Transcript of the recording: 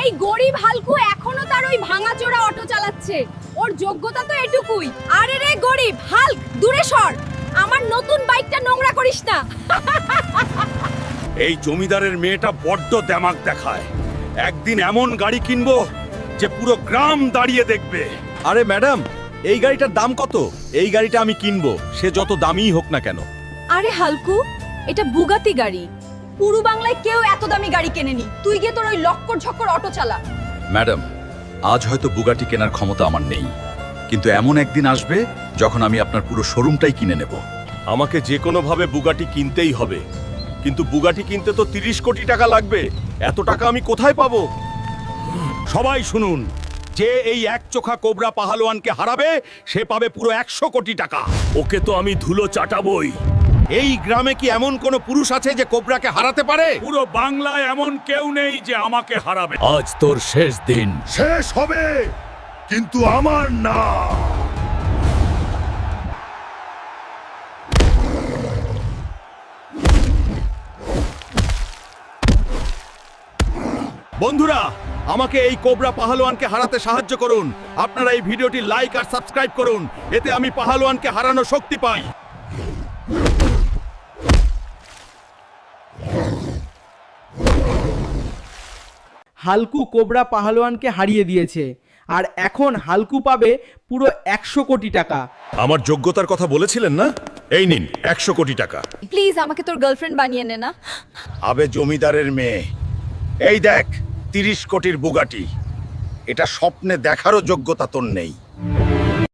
এই গরিব হালকু এখনো তার ওই ভাঙাচোরা অটো চালাচ্ছে। ওর যোগ্যতা তো এটুকুই। আরে রে গরিব হাল্ক, দূরে সর, আমার নতুন বাইকটা নোংরা করিস না। এই জমিদারের মেয়েটা বড্ড দেমাগ দেখায়। একদিন এমন গাড়ি কিনবো যে পুরো গ্রাম দাঁড়িয়ে দেখবে। আরে ম্যাডাম, এই গাড়িটার দাম কত? এই গাড়িটা আমি কিনবো, সে যত দামিই হোক না কেন। আরে হালকু, এটা বুগাতি গাড়ি। পুরো বাংলায় কেউ এত দামি গাড়ি কেনেনি। তুই গিয়ে তোর ওই লক্কর ঝক্কর অটো চালা। ম্যাডাম, আজ হয়তো বুগাটি কেনার ক্ষমতা আমার নেই, কিন্তু এমন একদিন আসবে যখন আমি আপনার পুরো শোরুমটাই কিনে নেব। আমাকে যে কোনো ভাবে বুগাটি কিনতেই হবে, কিন্তু বুগাটি কিনতে তো 30 কোটি টাকা লাগবে। এত টাকা আমি কোথায় পাবো? সবাই শুনুন, যে এই এক চোখা কোবরা পাহালওয়ানকে হারাবে সে পাবে পুরো 100 কোটি টাকা। ওকে তো আমি ধুলো চাটাবই। এই গ্রামে কি এমন কোন পুরুষ আছে যে কোবরাকে হারাতে পারে? পুরো বাংলায় এমন কেউ নেই যে আমাকে হারাবে। আজ তোর শেষ দিন। শেষ হবে, কিন্তু আমার না। বন্ধুরা, আমাকে এই কোবরা পাহালওয়ানকে হারাতে সাহায্য করুন। আপনারা এই ভিডিওটি লাইক আর সাবস্ক্রাইব করুন, এতে আমি পাহালওয়ানকে হারানোর শক্তি পাই। হালকু কোবরা পাহালওয়ানকে হারিয়ে দিয়েছে, আর এখন হালকু পাবে পুরো 100 কোটি টাকা। আমার যোগ্যতার কথা বলেছিলেন না? এই নিন 100 কোটি টাকা। প্লিজ আমাকে তোর গার্লফ্রেন্ড বানিয়ে নে না। আবে জমিদারের মেয়ে, এই দেখ 30 কোটির বুগাটি। এটা স্বপ্নে দেখারও যোগ্যতা তোর নেই।